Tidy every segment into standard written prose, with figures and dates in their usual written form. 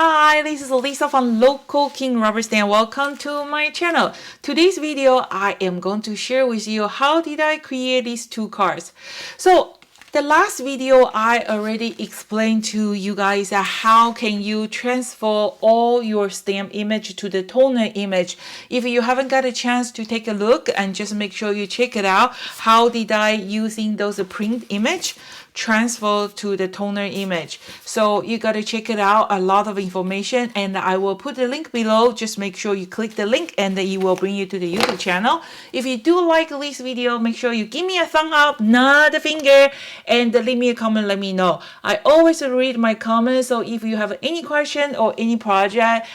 Hi, this is Lisa from Local King Rubber Stamp. Welcome to my channel. Today's video, I am going to share with you how did I create these two cards. So the last video, I already explained to you guys how can you transfer all your stamp image to the toner image. If you haven't got a chance to take a look, and just make sure you check it out, how did I using those print image transfer to the toner image. So you got to check it out, a lot of information, and I will put the link below. Just make sure you click the link and it will bring you to the YouTube channel. If you do like this video, make sure you give me a thumb up, not a finger, and leave me a comment, let me know. I always read my comments, so if you have any question or any project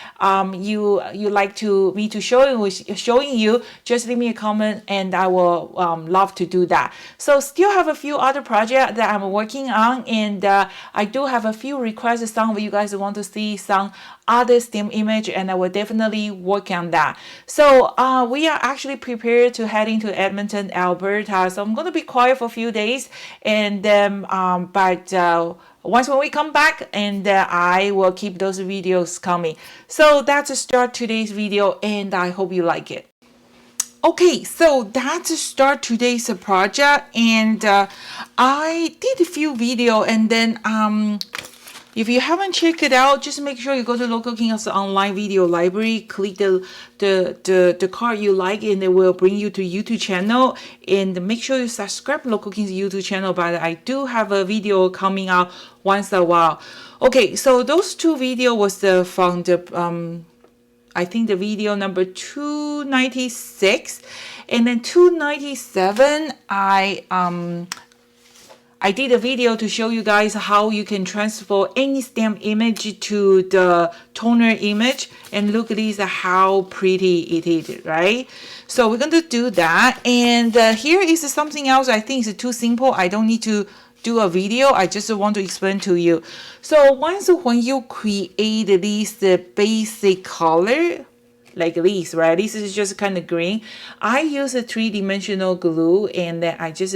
you like me to showing you, just leave me a comment and I will love to do that. So still have a few other projects that I'm working on, and I do have a few requests. Some of you guys want to see some other stamp image, and I will definitely work on that. So we are actually prepared to head into Edmonton, Alberta. So I'm going to be quiet for a few days, and then once when we come back, and I will keep those videos coming. So that's start today's video, and I hope you like it. Okay, so that's start today's project, and I did a few video, and then if you haven't checked it out, just make sure you go to Local King's online video library, click the card you like, and it will bring you to YouTube channel. And make sure you subscribe to Local King's YouTube channel, but I do have a video coming out once in a while. Okay, so those two videos was from the I think the video number 296, and then 297 I did a video to show you guys how you can transfer any stamp image to the toner image, and look at this, how pretty it is, right? So we're going to do that, and here is something else. I think it's too simple. I don't need to do a video. I just want to explain to you. So once when you create this basic color like this, right? This is just kind of green. I use a three-dimensional glue, and then I just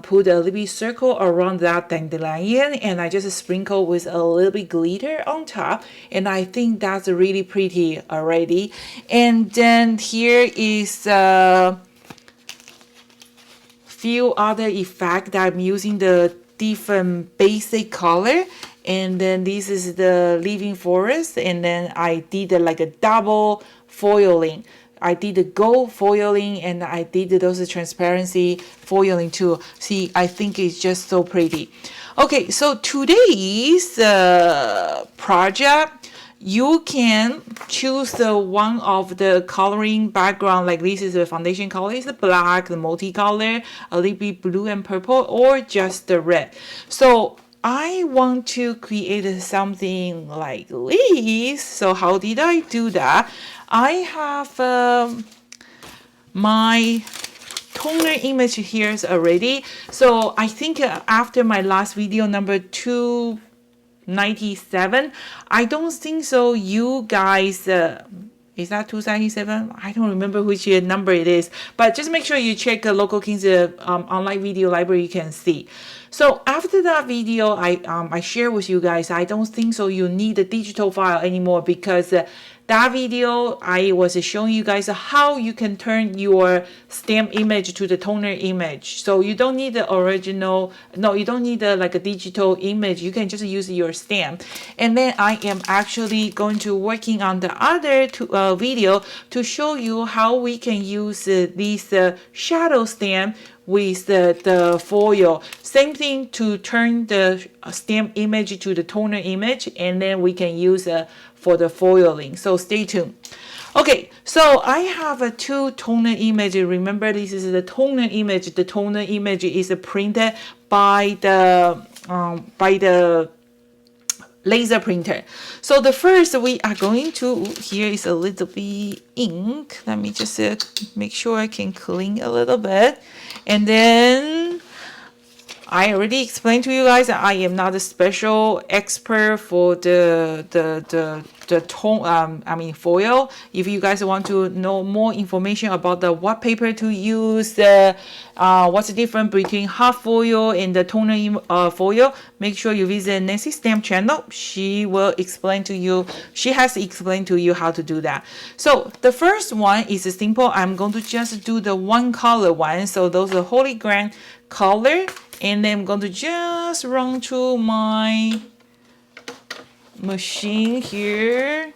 put a little bit circle around that dandelion, and I just sprinkle with a little bit glitter on top, and I think that's really pretty already. And then here is few other effect that I'm using the different basic color. And then this is the living forest, and then I did like a double foiling. I did the gold foiling, and I did those transparency foiling too. See, I think it's just so pretty. Okay, so today's project, you can choose one of the coloring background, like this is the foundation color, is the black, the multicolor, a little bit blue and purple, or just the red. So I want to create something like this. So how did I do that? I have my toner image here already. So I think after my last video number 297, I don't think so you guys is that 297? I don't remember which number it is, but just make sure you check Local King's online video library, you can see. So after that video, I share with you guys, I don't think so you need a digital file anymore, because that video I was showing you guys how you can turn your stamp image to the toner image. So you don't need the original, no, you don't need like a digital image. You can just use your stamp. And then I am actually going to working on the other video to show you how we can use this shadow stamp with the foil. Same thing to turn the stamp image to the toner image, and then we can use for the foiling. So stay tuned. Okay, so I have two toner images. Remember, this is the toner image. The toner image is printed by the laser printer. So the first we are going to, here is a little bit ink. Let me just make sure I can clean a little bit. And then I already explained to you guys that I am not a special expert for the tone, foil. If you guys want to know more information about the what paper to use, what's the difference between hot foil and the toner foil, make sure you visit Nancy Stamp channel. She will explain to you. She has explained to you how to do that. So the first one is simple. I'm going to just do the one color one. So those are Holy Grail color. And then I'm going to just run through my machine here,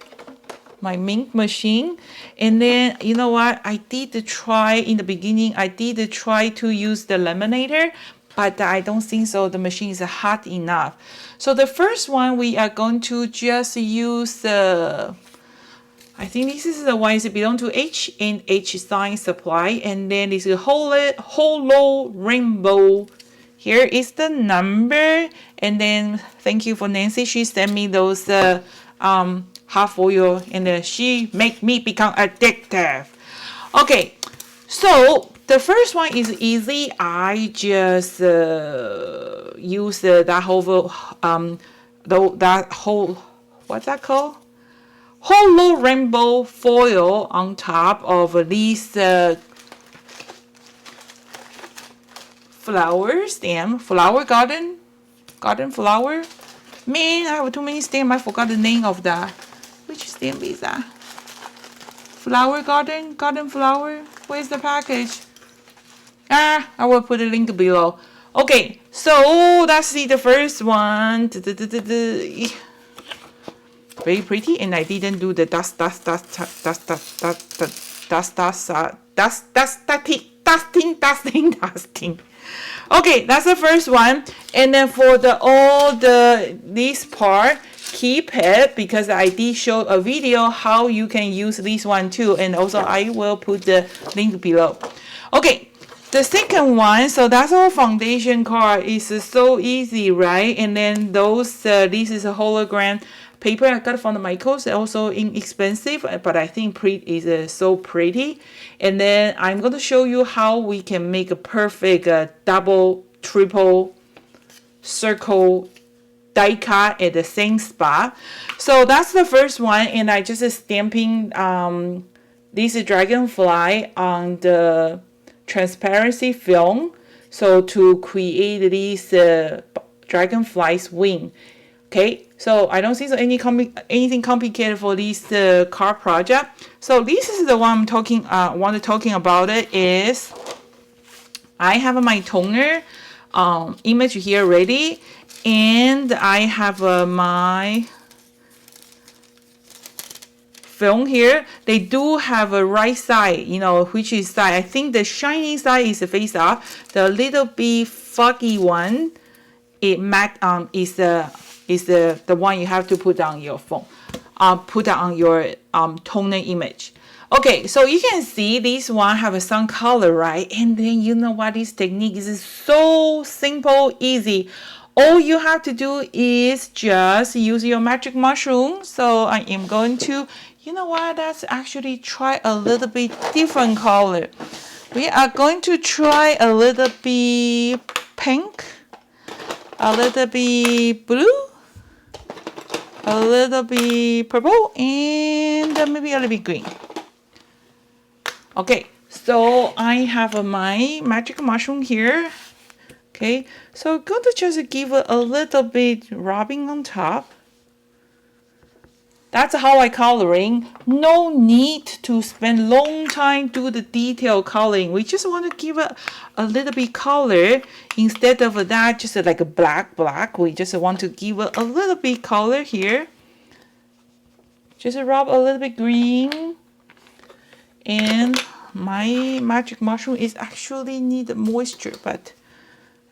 my Mink machine. And then, you know what? I did try in the beginning, I did try to use the laminator, but I don't think so. The machine is hot enough. So the first one, we are going to just use the, I think this is the one is belong to H&H Sign Supply. And then this is Holo Rainbow. Here is the number, and then thank you for Nancy. She sent me those hot foil, and she make me become addictive. Okay, so the first one is easy. I just use that whole what's that called? Holo Rainbow foil on top of these flower stem, flower garden flower. Man, I have too many stem. I forgot the name of that. Which stem is that? Flower garden flower. Where's the package? I will put a link below. Okay, so let's see the first one. Very pretty, and I didn't do the dusting. Okay, that's the first one. And then for this part, keep it, because I did show a video how you can use this one too, and also I will put the link below. Okay, the second one, so that's our foundation card. Is so easy, right? And then those this is a hologram paper I got from the Michaels, also inexpensive, but I think is so pretty. And then I'm going to show you how we can make a perfect double, triple, circle die cut at the same spot. So that's the first one, and I just stamping this dragonfly on the transparency film, so to create this dragonfly's wing. Okay, so I don't see so anything complicated for this car project. So this is the one I'm talking about. It is I have my toner image here ready, and I have my film here. They do have a right side, which is side. I think the shiny side is the face up. The little bit foggy one, is the one you have to put on your phone, put on your toner image. Okay, so you can see this one have some color, right? And then you know what, this technique is so simple, easy. All you have to do is just use your magic mushroom. So I am going to, let's actually try a little bit different color. We are going to try a little bit pink, a little bit blue, a little bit purple, and maybe a little bit green. Okay, so I have my magic mushroom here. Okay, so I'm going to just give it a little bit rubbing on top. That's how I coloring. No need to spend long time do the detail coloring. We just want to give it a little bit color. Instead of that, just like a black. We just want to give it a little bit color here. Just rub a little bit green. And my magic mushroom is actually need moisture, but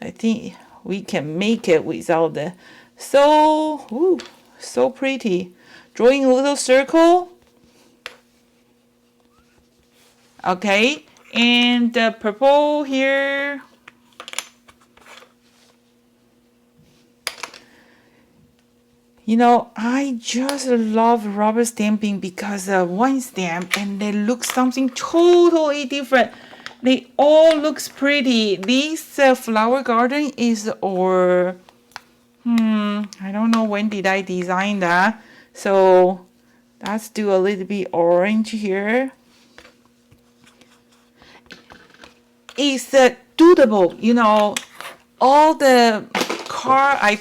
I think we can make it without the. So pretty. Drawing a little circle. Okay, and the purple here. I just love rubber stamping because one stamp and they look something totally different. They all looks pretty. This flower garden is or I don't know when did I design that. So let's do a little bit orange here. It's doable, you know. All the car I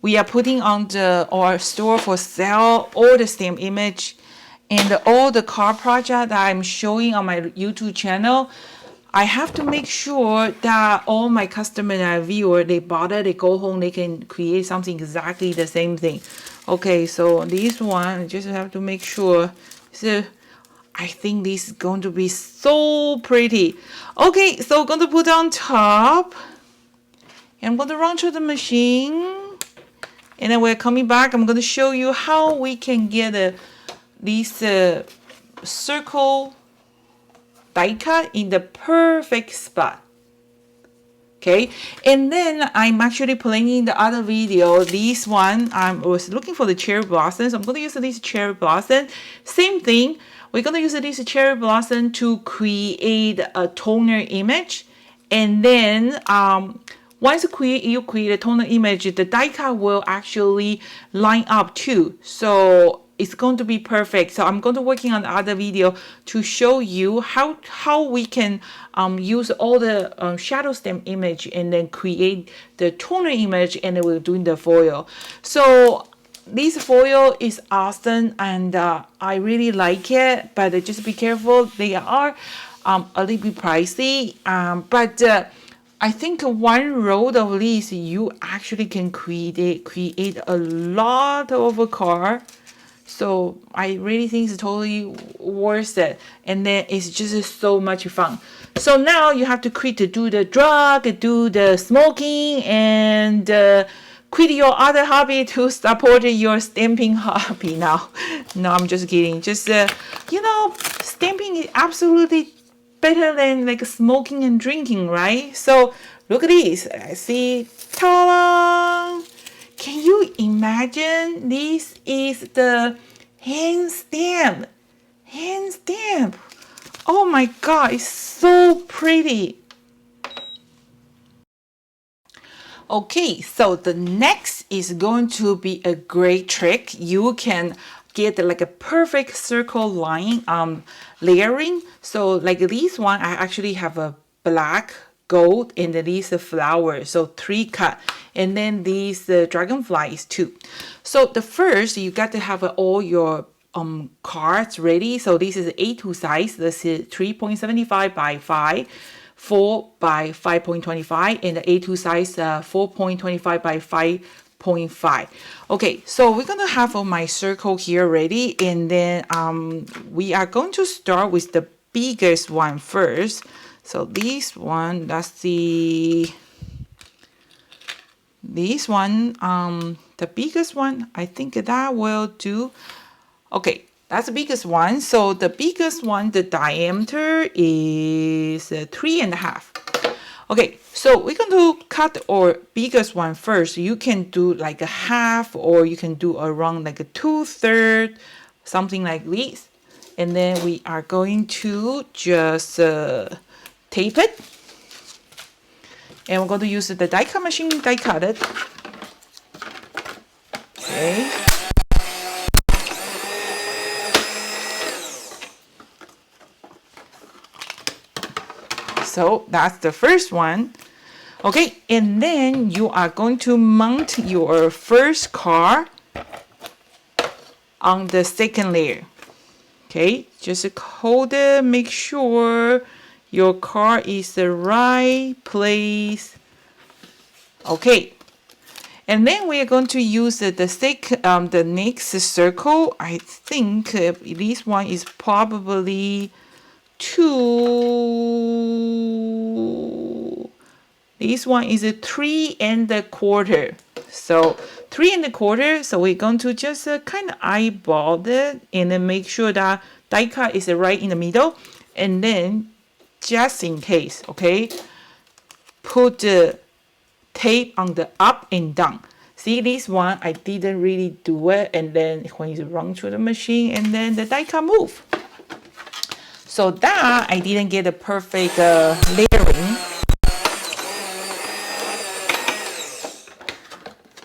we are putting on the or store for sale, all the same image, and all the car project that I'm showing on my YouTube channel. I have to make sure that all my customer and viewer, they bother, they go home, they can create something exactly the same thing. Okay, so this one, I just have to make sure. So I think this is going to be so pretty. Okay, so I'm going to put on top. And I'm going to run through the machine. And then we're coming back. I'm going to show you how we can get this circle die cut in the perfect spot. Okay, and then I'm actually playing the other video. This one, I was looking for the cherry blossom. So I'm going to use this cherry blossom. Same thing. We're going to use this cherry blossom to create a toner image. And then once you create a toner image, the die cut will actually line up too. So it's going to be perfect. So I'm going to working on the other video to show you how we can use all the shadow stamp image and then create the toner image, and then we're doing the foil. So this foil is awesome, and I really like it, but just be careful. They are a little bit pricey, but I think one roll of these, you actually can create a lot of a car. So I really think it's totally worth it. And then it's just so much fun. So now you have to quit to do the drug, do the smoking, and quit your other hobby to support your stamping hobby now. No, I'm just kidding. Just, you know, stamping is absolutely better than like smoking and drinking, right? So look at this. I see, ta-da! Can you imagine? This is the hand stamp. Hand stamp. Oh my God, it's so pretty. Okay, so the next is going to be a great trick. You can get like a perfect circle line layering. So like this one, I actually have a black, gold, and these flowers. So 3 cut. And then these dragonflies too. So the first, you got to have all your cards ready. So this is A2 size. This is 3.75 by 5. 4 by 5.25, and the A2 size 4.25 by 5.5. Okay, so we're gonna have my circle here ready, and then we are going to start with the biggest one first. So this one, that's this one, the biggest one, I think that will do. Okay, that's the biggest one. So the biggest one, the diameter is 3.5. Okay, so we're going to cut our biggest one first. You can do like a half, or you can do around like a 2/3, something like this. And then we are going to just tape it. And we're going to use the die cut machine, die cut it. Okay. So that's the first one. Okay, and then you are going to mount your first car on the second layer. Okay, just hold it, make sure your car is the right place. Okay, and then we are going to use the next circle. I think this one is probably 2. This one is a 3.25. So 3.25. So we're going to just kind of eyeball it, and then make sure that die cut is right in the middle. And then just in case, okay, put the tape on the up and down. See, this one I didn't really do it, and then when you run through the machine, and then the die cut move. So that I didn't get a perfect layering.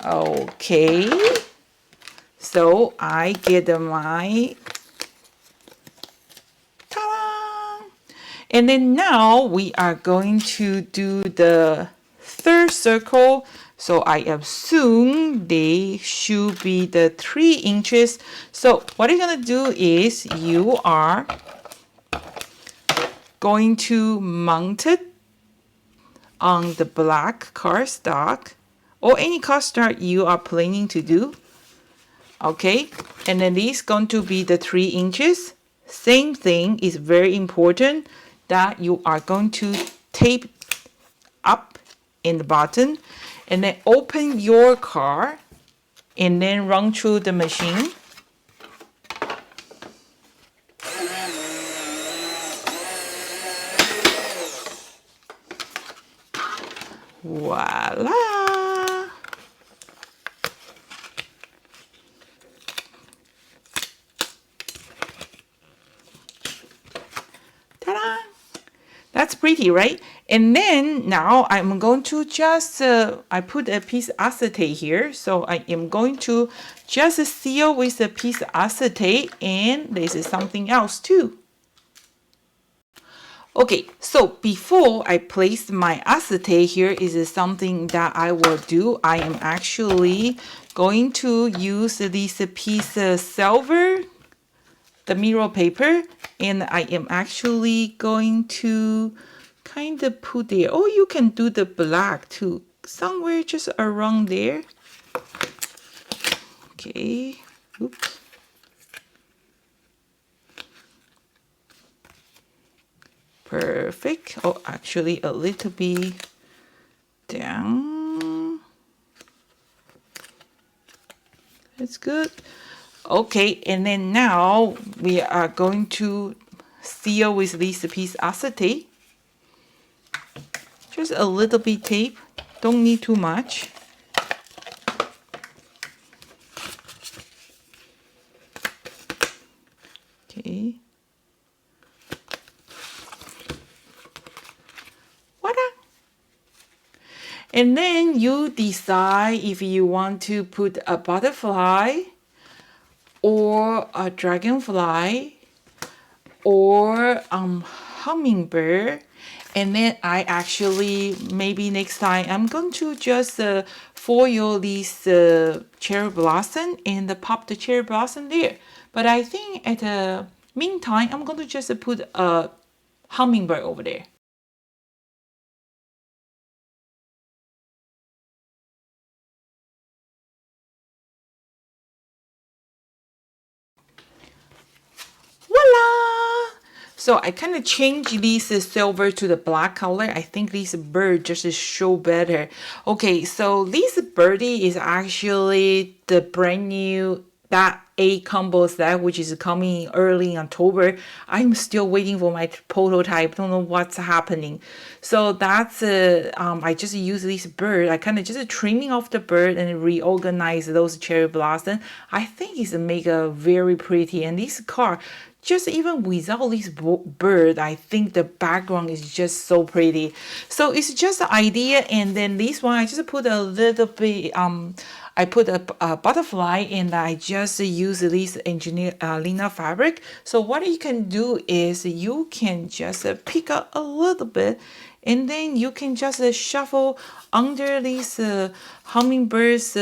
Okay, so I get my ta-da! And then now we are going to do the third circle. So I assume they should be the 3 inches. So what you're gonna do is you are going to mount it on the black cardstock or any cardstock you are planning to do. Okay, and then this is going to be the 3 inches. Same thing is very important that you are going to tape up in the bottom and then open your card and then run through the machine. Voila! Ta-da! That's pretty, right? And then now I'm going to just, I put a piece of acetate here. So I am going to just seal with a piece of acetate, and this is something else too. Okay, so before I place my acetate, here is something that I will do. I am actually going to use this piece of silver, the mirror paper, and I am actually going to kind of put there. Oh, you can do the black too, somewhere just around there. Okay, oops. Perfect. Oh, actually a little bit down. That's good. Okay, and then now we are going to seal with this piece of acetate. Just a little bit tape. Don't need too much. Okay. And then you decide if you want to put a butterfly or a dragonfly or hummingbird. And then I actually, maybe next time, I'm going to just foil this cherry blossom and pop the cherry blossom there. But I think at the meantime, I'm going to just put a hummingbird over there. Voila! So I kind of changed this silver to the black color. I think this bird just show better. Okay, so this birdie is actually the brand new that 8 combo set, which is coming early in October. I'm still waiting for my prototype. Don't know what's happening. So that's I just use this bird. I kind of just trimming off the bird and reorganize those cherry blossom. I think it's make a very pretty, and this card, just even without this bird, I think the background is just so pretty. So it's just an idea, and then this one I just put a little bit I put a butterfly, and I just use this engineer linen fabric. So what you can do is you can just pick up a little bit, and then you can just shuffle under this hummingbird's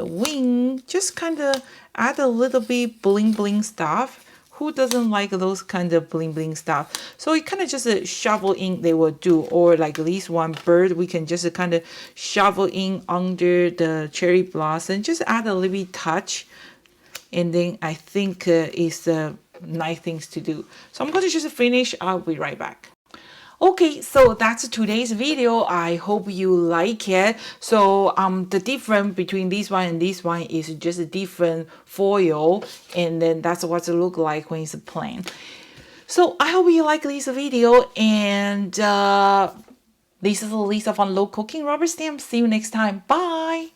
wing. Just kind of add a little bit bling bling stuff. Who doesn't like those kind of bling bling stuff? So you kind of just shovel in, they will do. Or like this one bird, we can just kind of shovel in under the cherry blossom. Just add a little bit touch. And then I think it's nice things to do. So I'm going to just finish. I'll be right back. Okay, so that's today's video. I hope you like it. So the difference between this one and this one is just a different foil, and then that's what it look like when it's plain. So I hope you like this video, and this is Lisa from Local King Rubber Stamp. See you next time. Bye.